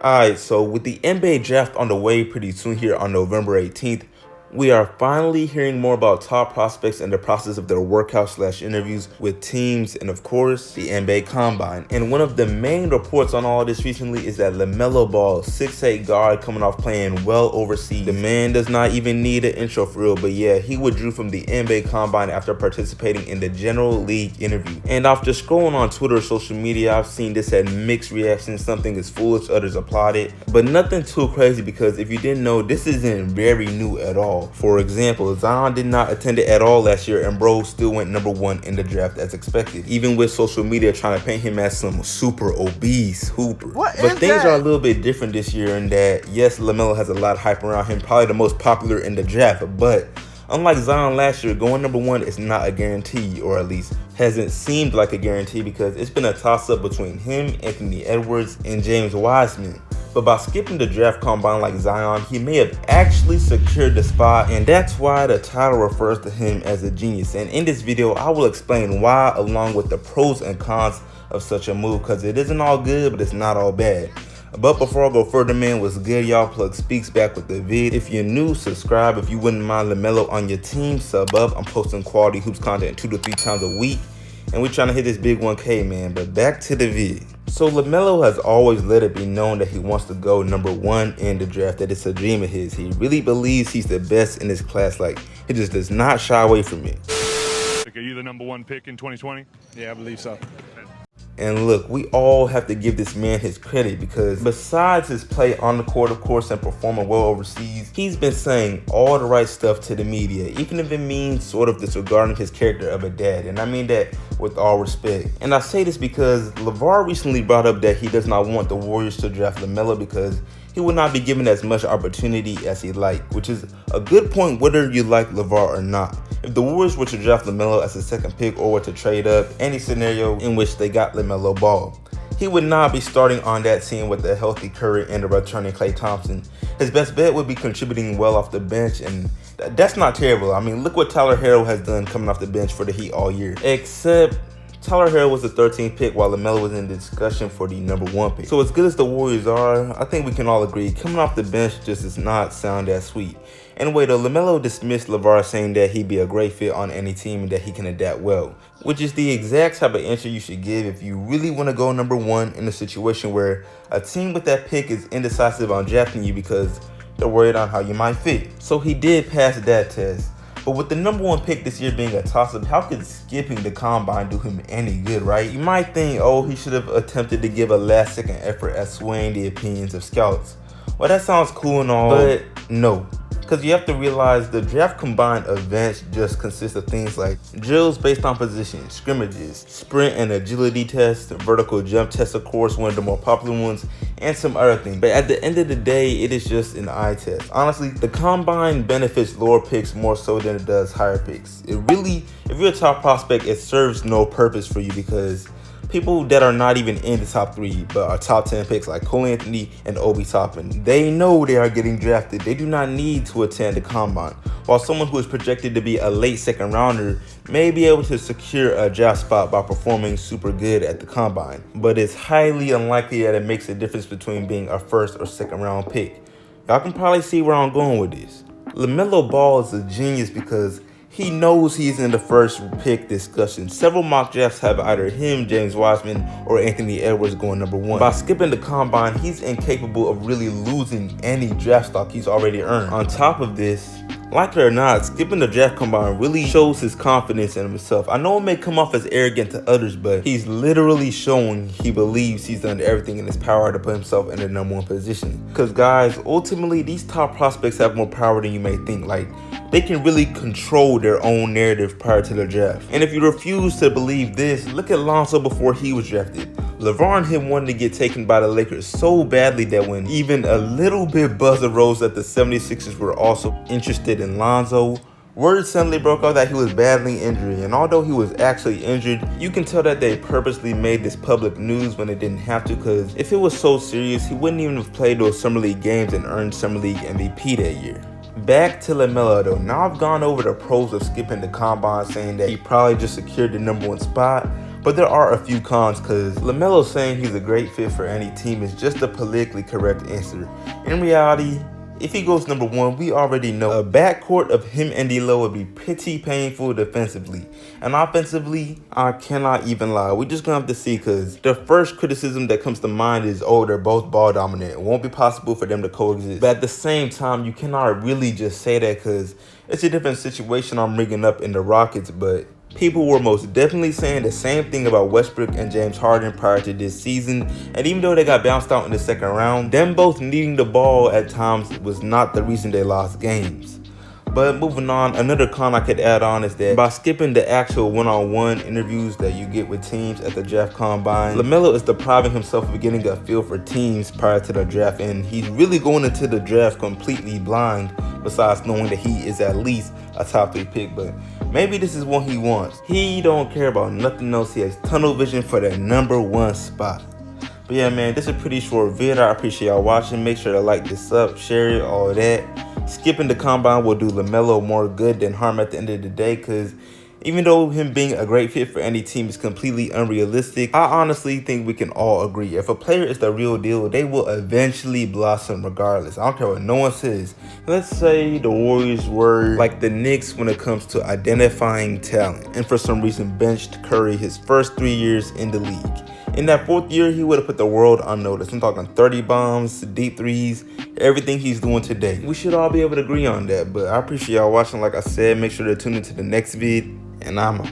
Alright, so with the NBA draft on the way pretty soon here on November 18th, we are finally hearing more about top prospects and the process of their workout/interviews with teams and of course the NBA Combine. And one of the main reports on all of this recently is that LaMelo Ball, 6'8" guard coming off playing well overseas. The man does not even need an intro for real, but yeah, he withdrew from the NBA Combine after participating in the General League interview. And after scrolling on Twitter or social media, I've seen this had mixed reactions. Something is foolish, others applaud it, but nothing too crazy because if you didn't know, this isn't very new at all. For example, Zion did not attend it at all last year and bro still went #1 in the draft as expected, even with social media trying to paint him as some super obese hooper. But things are a little bit different this year in that, yes, LaMelo has a lot of hype around him, probably the most popular in the draft, but unlike Zion last year, going #1 is not a guarantee, or at least hasn't seemed like a guarantee because it's been a toss-up between him, Anthony Edwards, and James Wiseman. But by skipping the draft combine like Zion, he may have actually secured the spot, and that's why the title refers to him as a genius. And in this video, I will explain why along with the pros and cons of such a move, because it isn't all good, but it's not all bad. But before I go further, man, what's good, y'all? Plug Speaks back with the vid. If you're new, subscribe. If you wouldn't mind LaMelo on your team, sub up. I'm posting quality hoops content 2 to 3 times a week, and we're trying to hit this big 1K, man. But back to the vid. So LaMelo has always let it be known that he wants to go #1 in the draft, that it's a dream of his. He really believes he's the best in his class. Like, he just does not shy away from it. Are you the #1 pick in 2020? Yeah, I believe so. And look, we all have to give this man his credit because besides his play on the court, of course, and performing well overseas, he's been saying all the right stuff to the media, even if it means sort of disregarding his character of a dad. And I mean that with all respect. And I say this because LeVar recently brought up that he does not want the Warriors to draft LaMelo because he would not be given as much opportunity as he'd like, which is a good point whether you like LeVar or not. If the Warriors were to draft LaMelo as a second pick or were to trade up, any scenario in which they got LaMelo Ball, he would not be starting on that team with a healthy Curry and a returning Klay Thompson. His best bet would be contributing well off the bench, and that's not terrible. I mean, look what Tyler Herro has done coming off the bench for the Heat all year. Except Tyler Herro was the 13th pick while LaMelo was in the discussion for the #1 pick. So as good as the Warriors are, I think we can all agree coming off the bench just does not sound that sweet. Anyway, though, LaMelo dismissed LeVar saying that he'd be a great fit on any team and that he can adapt well, which is the exact type of answer you should give if you really want to go #1 in a situation where a team with that pick is indecisive on drafting you because they're worried on how you might fit. So he did pass that test. But with the #1 pick this year being a toss-up, how could skipping the combine do him any good, right? You might think, oh, he should have attempted to give a last-second effort at swaying the opinions of scouts. Well, that sounds cool and all, but no. Because you have to realize the draft combined events just consist of things like drills based on position, scrimmages, sprint and agility tests, vertical jump tests, of course, one of the more popular ones, and some other things. But at the end of the day, it is just an eye test. Honestly, the combine benefits lower picks more so than it does higher picks. It really, if you're a top prospect, it serves no purpose for you because people that are not even in the top 3 but are top 10 picks like Cole Anthony and Obi Toppin, they know they are getting drafted. They do not need to attend the combine. While someone who is projected to be a late second rounder may be able to secure a draft spot by performing super good at the combine, but it's highly unlikely that it makes a difference between being a first or second round pick. Y'all can probably see where I'm going with this. LaMelo Ball is a genius because he knows he's in the first pick discussion. Several mock drafts have either him, James Wiseman, or Anthony Edwards going #1. By skipping the combine, he's incapable of really losing any draft stock he's already earned. On top of this, like it or not, skipping the draft combine really shows his confidence in himself. I know it may come off as arrogant to others, but he's literally showing he believes he's done everything in his power to put himself in the #1 position. Because guys, ultimately, these top prospects have more power than you may think. Like, they can really control their own narrative prior to the draft. And if you refuse to believe this, look at Lonzo before he was drafted. LeVar and him wanted to get taken by the Lakers so badly that when even a little bit buzz arose that the 76ers were also interested in Lonzo, word suddenly broke out that he was battling injury. And although he was actually injured, you can tell that they purposely made this public news when they didn't have to, because if it was so serious, he wouldn't even have played those Summer League games and earned Summer League MVP that year. Back to LaMelo though. Now I've gone over the pros of skipping the combine, saying that he probably just secured the #1 spot. But there are a few cons, because LaMelo saying he's a great fit for any team is just a politically correct answer. In reality, if he goes number 1, we already know a backcourt of him and D'Lo would be pretty painful defensively. And offensively, I cannot even lie. We're just gonna have to see, because the first criticism that comes to mind is, oh, they're both ball dominant. It won't be possible for them to coexist. But at the same time, you cannot really just say that, because it's a different situation I'm rigging up in the Rockets. But people were most definitely saying the same thing about Westbrook and James Harden prior to this season, and even though they got bounced out in the second round, them both needing the ball at times was not the reason they lost games. But moving on, another con I could add on is that by skipping the actual one-on-one interviews that you get with teams at the draft combine, LaMelo is depriving himself of getting a feel for teams prior to the draft, and he's really going into the draft completely blind, besides knowing that he is at least a top 3 pick. But maybe this is what he wants. He don't care about nothing else. He has tunnel vision for the number 1 spot. But yeah, man, this is a pretty short vid. I appreciate y'all watching. Make sure to like this up, share it, all that. Skipping the combine will do LaMelo more good than harm at the end of the day, because even though him being a great fit for any team is completely unrealistic, I honestly think we can all agree if a player is the real deal, they will eventually blossom regardless. I don't care what no one says. Let's say the Warriors were like the Knicks when it comes to identifying talent, and for some reason benched Curry his first 3 years in the league. In that 4th year, he would have put the world on notice. I'm talking 30 bombs, deep threes, everything he's doing today. We should all be able to agree on that. But I appreciate y'all watching. Like I said, make sure to tune into the next vid, and I'm out.